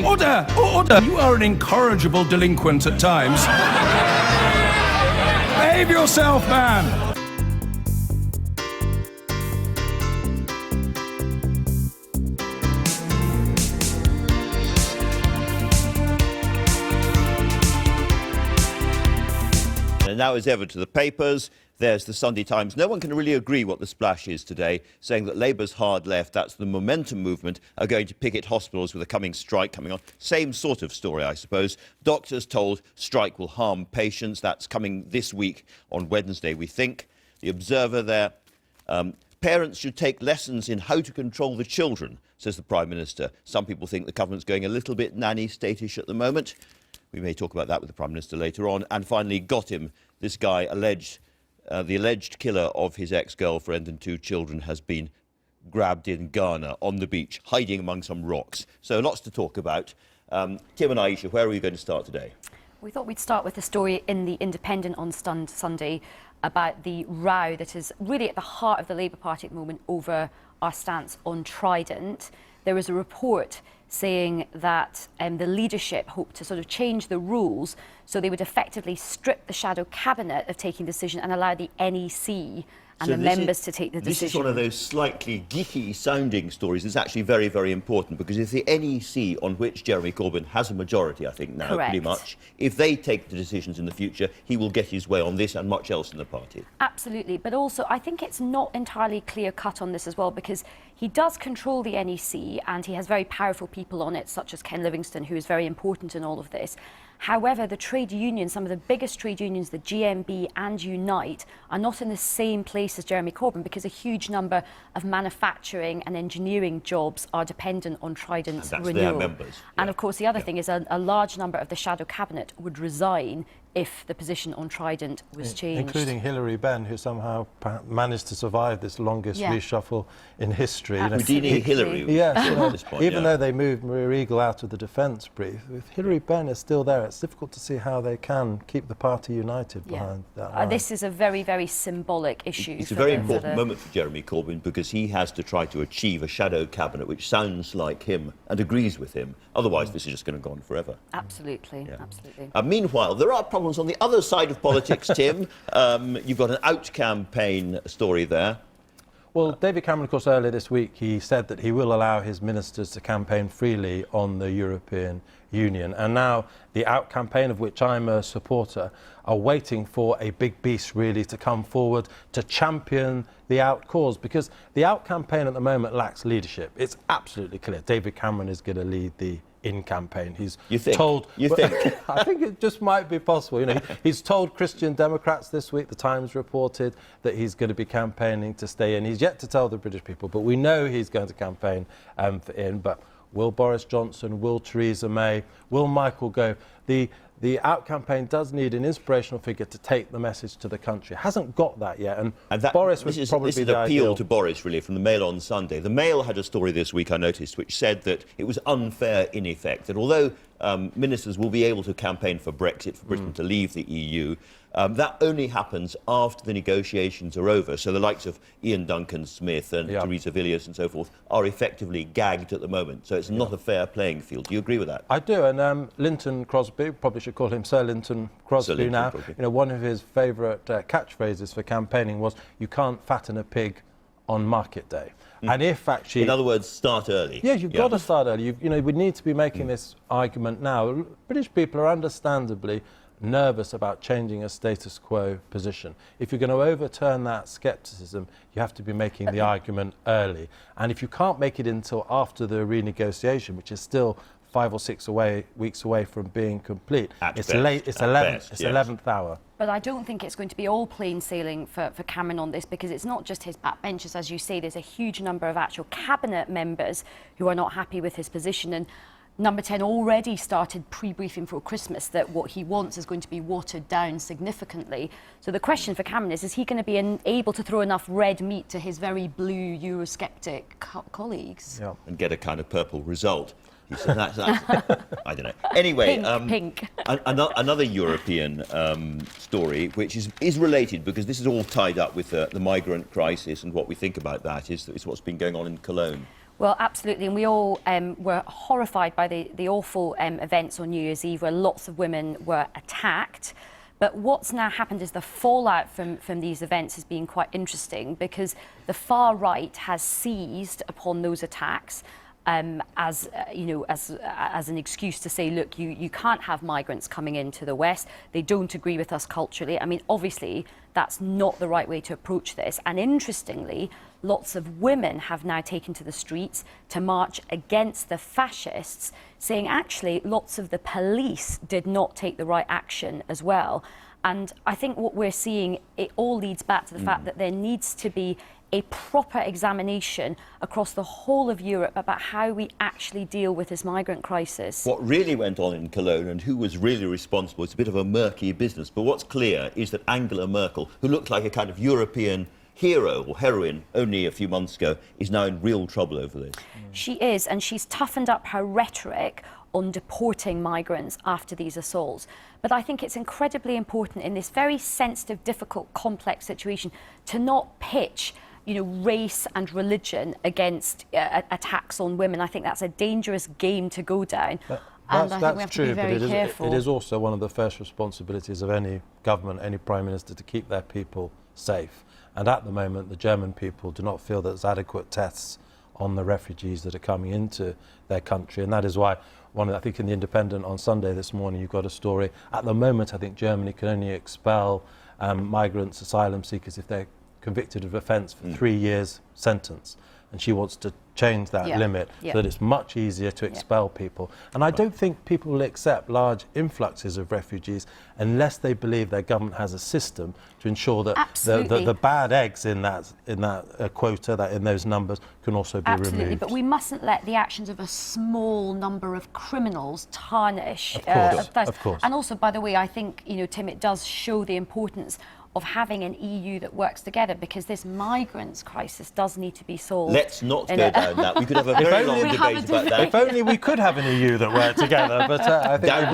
Order! Order! You are an incorrigible delinquent at times. Behave yourself, man! And now, as ever, to the papers. There's the Sunday Times. No one can really agree what the splash is today, saying that Labour's hard left, that's the Momentum movement, are going to picket hospitals with a coming strike coming on. Same sort of story, I suppose. Doctors told strike will harm patients. That's coming this week on Wednesday, we think. The Observer there. Parents should take lessons in how to control the children, says the Prime Minister. Some people think the government's going a little bit nanny state-ish at the moment. We may talk about that with the Prime Minister later on. And finally, got him. This guy the alleged killer of his ex-girlfriend and 2 children has been grabbed in Ghana on the beach, hiding among some rocks. So lots to talk about. Tim and Ayesha, where are we going to start today? We thought we'd start with a story in The Independent on Sunday about the row that is really at the heart of the Labour Party at the moment over our stance on Trident. There was a report saying that the leadership hoped to sort of change the rules so they would effectively strip the shadow cabinet of taking decision and allow the NEC and the members to take the decision. This is one of those slightly geeky sounding stories. It's actually very, very important, because if the NEC, on which Jeremy Corbyn has a majority, I think now, Correct. pretty much, if they take the decisions in the future, he will get his way on this and much else in the party. Absolutely, but also I think it's not entirely clear-cut on this as well, because he does control the NEC and he has very powerful people on it, such as Ken Livingstone, who is very important in all of this. However, the trade unions, some of the biggest trade unions, the GMB and Unite, are not in the same place as Jeremy Corbyn, because a huge number of manufacturing and engineering jobs are dependent on Trident's renewal. Their members. And of course, the other thing is a large number of the shadow cabinet would resign if the position on Trident was changed. Including Hilary Benn, who somehow managed to survive this longest reshuffle in history. Houdini Hillary. Yes, at this point, even though they moved Maria Eagle out of the defence brief, if Hilary Benn is still there, it's difficult to see how they can keep the party united behind that line. This is a very, very symbolic issue. It's a very important moment for Jeremy Corbyn, because he has to try to achieve a shadow cabinet which sounds like him and agrees with him. Otherwise, this is just going to go on forever. Absolutely, absolutely. Meanwhile, there are problems on the other side of politics, Tim. You've got an out-campaign story there. Well, David Cameron, of course, earlier this week, he said that he will allow his ministers to campaign freely on the European Union. And now the out campaign, of which I'm a supporter, are waiting for a big beast really to come forward to champion the out cause, because the out campaign at the moment lacks leadership. It's absolutely clear. David Cameron is going to lead the in campaign. He's told. You think? I think it just might be possible. You know, he's told Christian Democrats this week. The Times reported that he's going to be campaigning to stay in. He's yet to tell the British people, but we know he's going to campaign for in. But will Boris Johnson? Will Theresa May? Will Michael Gove? The out campaign does need an inspirational figure to take the message to the country. Hasn't got that yet, and Boris was probably this is the appeal ideal. to Boris, really, from the Mail on Sunday. The Mail had a story this week, I noticed, which said that it was unfair, in effect, that although ministers will be able to campaign for Brexit, for Britain to leave the EU, that only happens after the negotiations are over. So the likes of Ian Duncan-Smith and Theresa Villiers and so forth are effectively gagged at the moment. So it's not a fair playing field. Do you agree with that? I do, and Linton Crosby, probably should call him Sir Linton Crosby now. You know, one of his favourite catchphrases for campaigning was, "You can't fatten a pig on market day." And if actually... In other words, start early. Yeah, you've got to start early. You know, we need to be making this argument now. British people are understandably nervous about changing a status quo position. If you're going to overturn that scepticism, you have to be making the argument early. And if you can't make it until after the renegotiation, which is still 5 or 6 weeks away from being complete, it's late. It's 11th hour. But I don't think it's going to be all plain sailing for Cameron on this, because it's not just his backbenchers, as you say. There's a huge number of actual cabinet members who are not happy with his position. And Number 10 already started pre-briefing for Christmas that what he wants is going to be watered down significantly. So the question for Cameron is he going to be able to throw enough red meat to his very blue Eurosceptic colleagues? Yeah. And get a kind of purple result. He said that's I don't know. Anyway, pink. Another European story, which is related, because this is all tied up with the migrant crisis, and what we think about that is what's been going on in Cologne. Well, absolutely, and we all were horrified by the awful events on New Year's Eve where lots of women were attacked. But what's now happened is the fallout from these events has been quite interesting, because the far right has seized upon those attacks as an excuse to say, look, you can't have migrants coming into the West. They don't agree with us culturally. I mean, obviously, that's not the right way to approach this. And interestingly, lots of women have now taken to the streets to march against the fascists, saying actually lots of the police did not take the right action as well. And I think what we're seeing, it all leads back to the fact that there needs to be a proper examination across the whole of Europe about how we actually deal with this migrant crisis. What really went on in Cologne and who was really responsible, it's a bit of a murky business, but what's clear is that Angela Merkel, who looked like a kind of European hero or heroine only a few months ago, is now in real trouble over this. She is, and she's toughened up her rhetoric on deporting migrants after these assaults. But I think it's incredibly important in this very sensitive, difficult, complex situation to not pitch race and religion against attacks on women. I think that's a dangerous game to go down. And I think we have to be very careful. It is also one of the first responsibilities of any government, any Prime Minister, to keep their people safe. And at the moment, the German people do not feel there's adequate tests on the refugees that are coming into their country. And that is why, I think in The Independent on Sunday this morning, you've got a story. At the moment, I think Germany can only expel migrants, asylum seekers, if they're convicted of offence for 3 years sentence. And she wants to change that limit so that it's much easier to expel people. And I don't think people will accept large influxes of refugees unless they believe their government has a system to ensure that the bad eggs in that quota, in those numbers, can also be removed. But we mustn't let the actions of a small number of criminals tarnish. Of course. And also, by the way, I think, Tim, it does show the importance of having an EU that works together, because this migrants crisis does need to be solved. Let's not go down that. We could have a very long debate about that. If only we could have an EU that worked together, but I think we've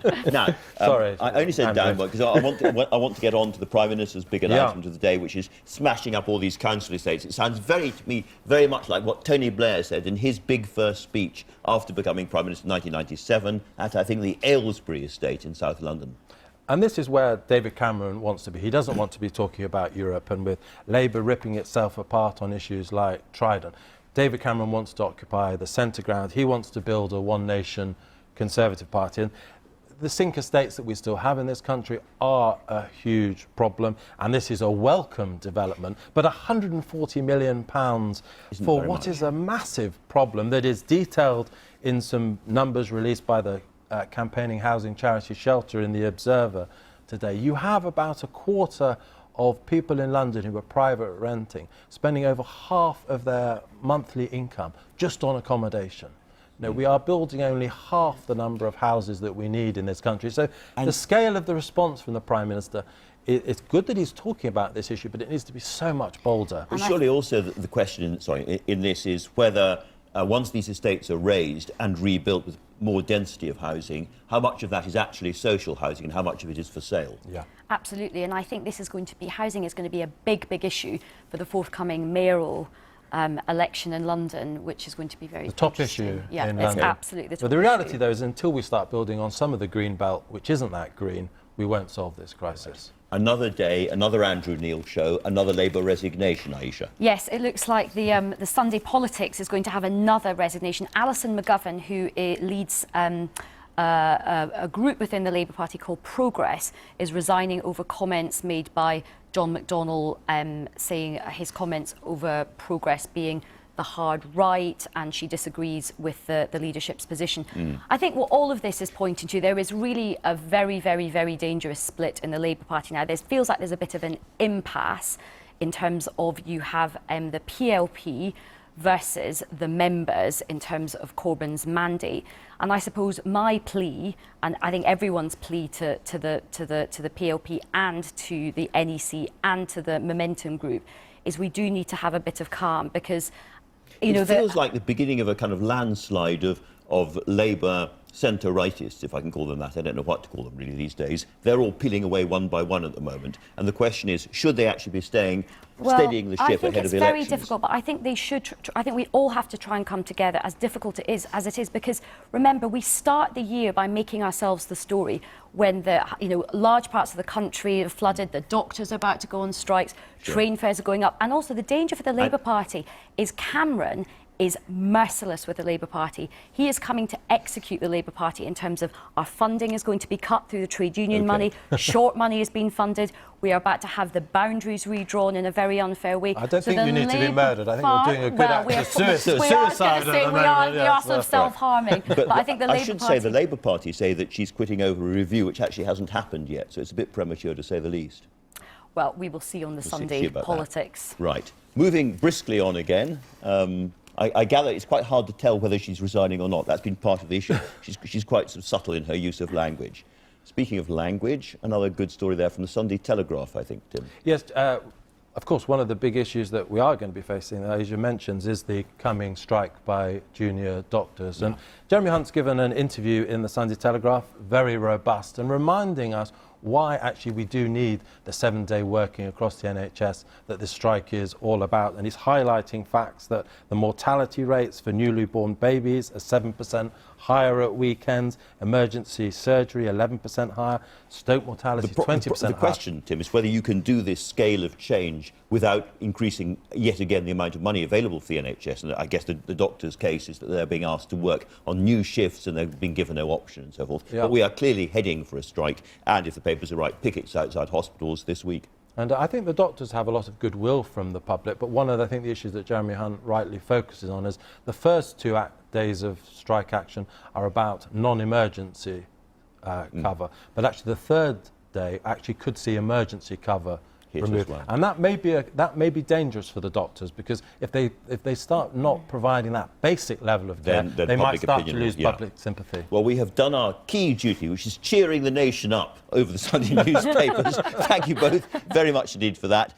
learned. Now, sorry. I only said downward because I want to get on to the Prime Minister's big announcement of the day, which is smashing up all these council estates. It sounds to me very much like what Tony Blair said in his big first speech after becoming Prime Minister in 1997 at, I think, the Aylesbury estate in South London. And this is where David Cameron wants to be. He doesn't want to be talking about Europe, and with Labour ripping itself apart on issues like Trident, David Cameron wants to occupy the centre ground. He wants to build a one-nation Conservative Party. And the sink estates that we still have in this country are a huge problem, and this is a welcome development. But £140 million for what is a massive problem that is detailed in some numbers released by the campaigning housing charity Shelter in the Observer today. You have about a quarter of people in London who are private renting spending over half of their monthly income just on accommodation. We are building only half the number of houses that we need in this country. So the scale of the response from the Prime Minister, it's good that he's talking about this issue, but it needs to be so much bolder. But surely also the question in this is whether once these estates are raised and rebuilt with more density of housing, how much of that is actually social housing and how much of it is for sale? Yeah. Absolutely, and I think housing is going to be a big issue for the forthcoming mayoral election in London, which is going to be very top issue in London. Absolutely the top But the reality, though, is until we start building on some of the green belt, which isn't that green, we won't solve this crisis. Another day, another Andrew Neil show, another Labour resignation, Ayesha. Yes, it looks like the Sunday Politics is going to have another resignation. Alison McGovern, who leads a group within the Labour Party called Progress, is resigning over comments made by John McDonnell, saying his comments over Progress being the hard right, and she disagrees with the leadership's position. I think what all of this is pointing to, there is really a very, very, very dangerous split in the Labour Party now. There feels like there's a bit of an impasse in terms of you have the PLP versus the members in terms of Corbyn's mandate. And I suppose my plea, and I think everyone's plea to the PLP and to the NEC and to the Momentum Group, is we do need to have a bit of calm, because it feels like the beginning of a kind of landslide of of Labour centre-rightists, if I can call them that. I don't know what to call them really these days. They're all peeling away one by one at the moment. And the question is, should they actually be steadying the ship ahead of elections? I think it's very difficult, but I think they should. I think we all have to try and come together, as difficult as it is, because remember, we start the year by making ourselves the story when large parts of the country are flooded, the doctors are about to go on strikes, train fares are going up, and also the danger for the Labour Party is Cameron is merciless with the Labour Party. He is coming to execute the Labour Party in terms of our funding is going to be cut through the trade union money, short money is being funded, we are about to have the boundaries redrawn in a very unfair way. I don't think you need to be murdered. I think you're doing a good act of suicide at the moment. We are sort of self-harming. But I think the Labour Party... I should say the Labour Party say that she's quitting over a review which actually hasn't happened yet, so it's a bit premature to say the least. Well, we will see on the Sunday politics. That. Right. Moving briskly on again, I gather it's quite hard to tell whether she's resigning or not. That's been part of the issue. She's quite sort of subtle in her use of language. Speaking of language, another good story there from the Sunday Telegraph, I think, Tim. Yes, of course, one of the big issues that we are going to be facing, that Ayesha mentions, is the coming strike by junior doctors. And Jeremy Hunt's given an interview in the Sunday Telegraph, very robust, and reminding us why actually we do need the 7-day working across the NHS that this strike is all about. And he's highlighting facts that the mortality rates for newly born babies are 7% higher at weekends, emergency surgery 11% higher, stroke mortality 20% higher. The question, Tim, is whether you can do this scale of change without increasing, yet again, the amount of money available for the NHS. And I guess the doctor's case is that they're being asked to work on new shifts and they've been given no option and so forth. Yeah. But we are clearly heading for a strike, and if the papers are right, pickets outside hospitals this week. And I think the doctors have a lot of goodwill from the public, but one of the issues that Jeremy Hunt rightly focuses on is the first 2 days of strike action are about non-emergency cover, but actually the 3rd day actually could see emergency cover removed. Well. And that may be dangerous for the doctors, because if they start not providing that basic level of care, then they might start to lose public sympathy. Well, we have done our key duty, which is cheering the nation up over the Sunday newspapers. Thank you both very much indeed for that.